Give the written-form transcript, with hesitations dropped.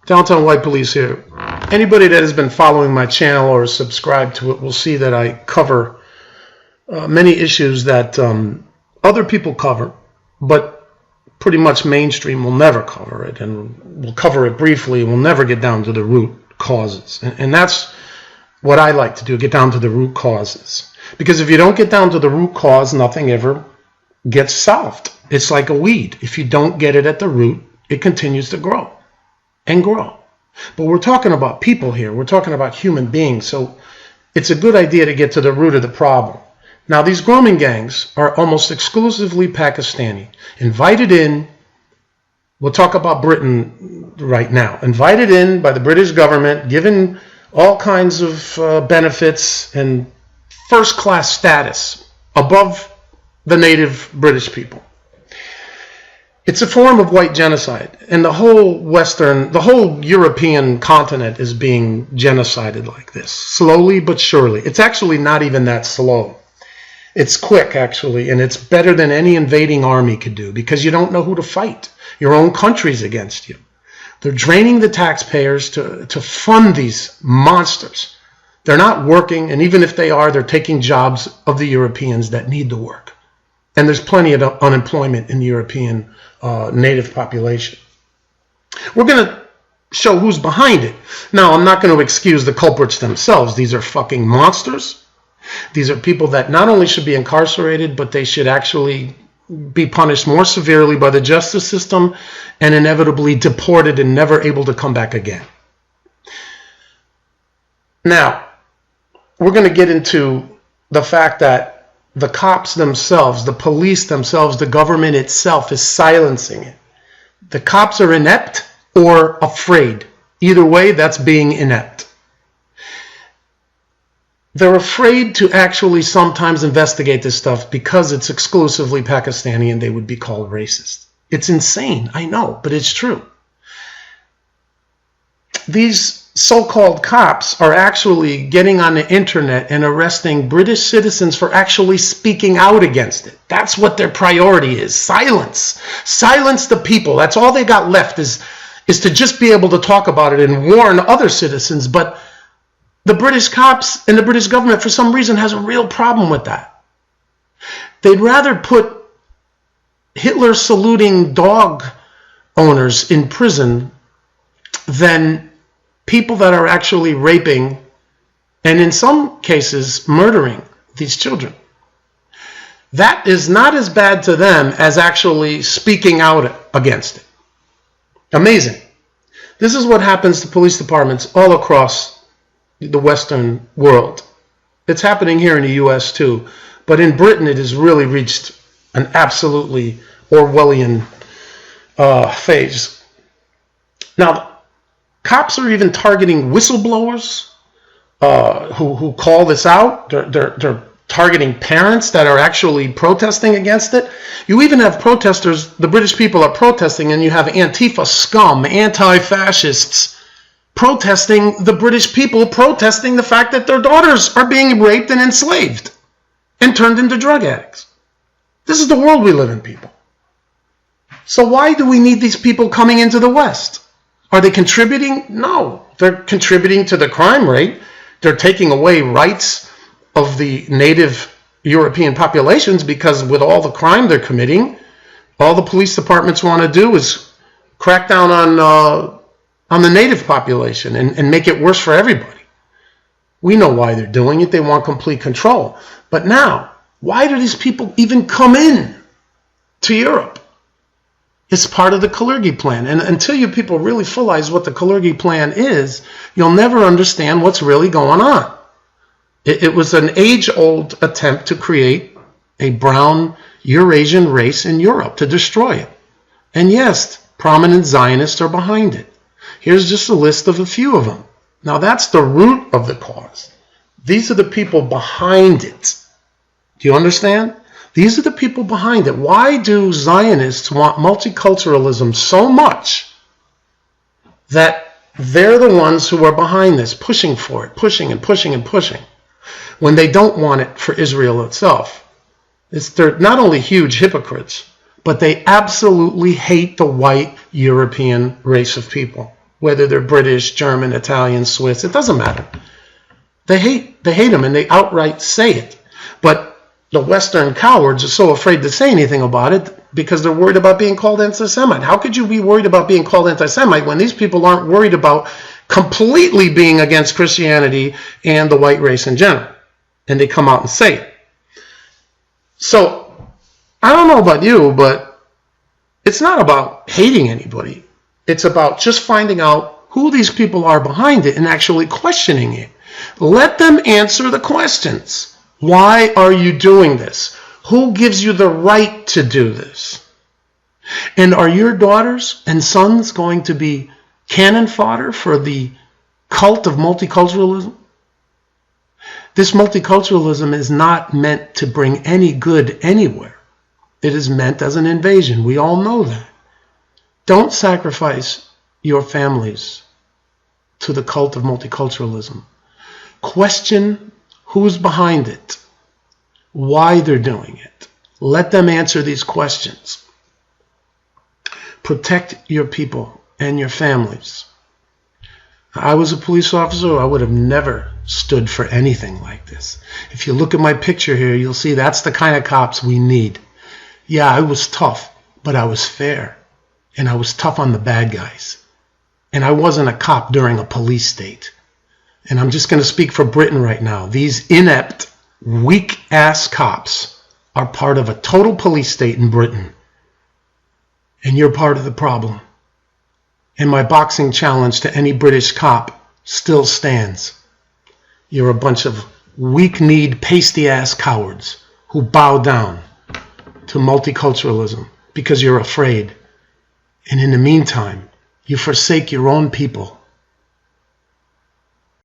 Downtown White Police here. Anybody that has been following my channel or subscribed to it will see that I cover many issues that other people cover, but pretty much mainstream will never cover it, and we'll cover it briefly. We'll never get down to the root causes, and that's what I like to do, get down to the root causes. Because if you don't get down to the root cause, nothing ever gets solved. It's like a weed. If you don't get it at the root, it continues to grow and grow. But we're talking about people here. We're talking about human beings. So it's a good idea to get to the root of the problem. Now, these grooming gangs are almost exclusively Pakistani. Invited in, we'll talk about Britain right now. Invited in by the British government, given all kinds of benefits and first-class status above the native British people. It's a form of white genocide, and the whole European continent is being genocided like this, slowly but surely. It's actually not even that slow. It's quick, actually, and it's better than any invading army could do, because you don't know who to fight. Your own country's against you. They're draining the taxpayers to fund these monsters. They're not working, and even if they are, they're taking jobs of the Europeans that need the work. And there's plenty of unemployment in the European native population. We're going to show who's behind it. Now, I'm not going to excuse the culprits themselves. These are fucking monsters. These are people that not only should be incarcerated, but they should actually be punished more severely by the justice system and inevitably deported and never able to come back again. Now, we're going to get into the fact that the cops themselves, the police themselves, the government itself is silencing it. The cops are inept or afraid. Either way, that's being inept. They're afraid to actually sometimes investigate this stuff because it's exclusively Pakistani and they would be called racist. It's insane, I know, but it's true. These so-called cops are actually getting on the internet and arresting British citizens for actually speaking out against it. That's what their priority is. Silence. Silence the people. That's all they got left is to just be able to talk about it and warn other citizens. But the British cops and the British government, for some reason, has a real problem with that. They'd rather put Hitler-saluting dog owners in prison than people that are actually raping and in some cases murdering these children. That is not as bad to them as actually speaking out against it. Amazing. This is what happens to police departments all across the Western world. It's happening here in the US too, but in Britain it has really reached an absolutely Orwellian phase. Now, cops are even targeting whistleblowers who call this out. They're targeting parents that are actually protesting against it. You even have protesters, the British people are protesting, and you have Antifa scum, anti-fascists, protesting the British people, protesting the fact that their daughters are being raped and enslaved and turned into drug addicts. This is the world we live in, people. So why do we need these people coming into the West? Are they contributing? No. They're contributing to the crime rate. They're taking away rights of the native European populations because with all the crime they're committing, all the police departments want to do is crack down on the native population and make it worse for everybody. We know why they're doing it. They want complete control. But now, why do these people even come in to Europe? It's part of the Kalergi plan. And until you people really realize what the Kalergi plan is, you'll never understand what's really going on. It was an age-old attempt to create a brown Eurasian race in Europe, to destroy it. And yes, prominent Zionists are behind it. Here's just a list of a few of them. Now that's the root of the cause. These are the people behind it. Do you understand? These are the people behind it. Why do Zionists want multiculturalism so much that they're the ones who are behind this, pushing for it, pushing and pushing and pushing, when they don't want it for Israel itself? They're not only huge hypocrites, but they absolutely hate the white European race of people. whether they're British, German, Italian, Swiss, it doesn't matter. They hate them, and they outright say it. But the Western cowards are so afraid to say anything about it because they're worried about being called anti-Semite. How could you be worried about being called anti-Semite when these people aren't worried about completely being against Christianity and the white race in general? And they come out and say it. So, I don't know about you, but it's not about hating anybody. It's about just finding out who these people are behind it and actually questioning it. Let them answer the questions. Why are you doing this? Who gives you the right to do this? And are your daughters and sons going to be cannon fodder for the cult of multiculturalism? This multiculturalism is not meant to bring any good anywhere. It is meant as an invasion. We all know that. Don't sacrifice your families to the cult of multiculturalism. Question who's behind it, why they're doing it. Let them answer these questions. Protect your people and your families. I was a police officer, I would have never stood for anything like this. If you look at my picture here, you'll see that's the kind of cops we need. Yeah, I was tough, but I was fair. And I was tough on the bad guys. And I wasn't a cop during a police state. And I'm just going to speak for Britain right now. These inept, weak-ass cops are part of a total police state in Britain. And you're part of the problem. And my boxing challenge to any British cop still stands. You're a bunch of weak-kneed, pasty-ass cowards who bow down to multiculturalism because you're afraid. And in the meantime, you forsake your own people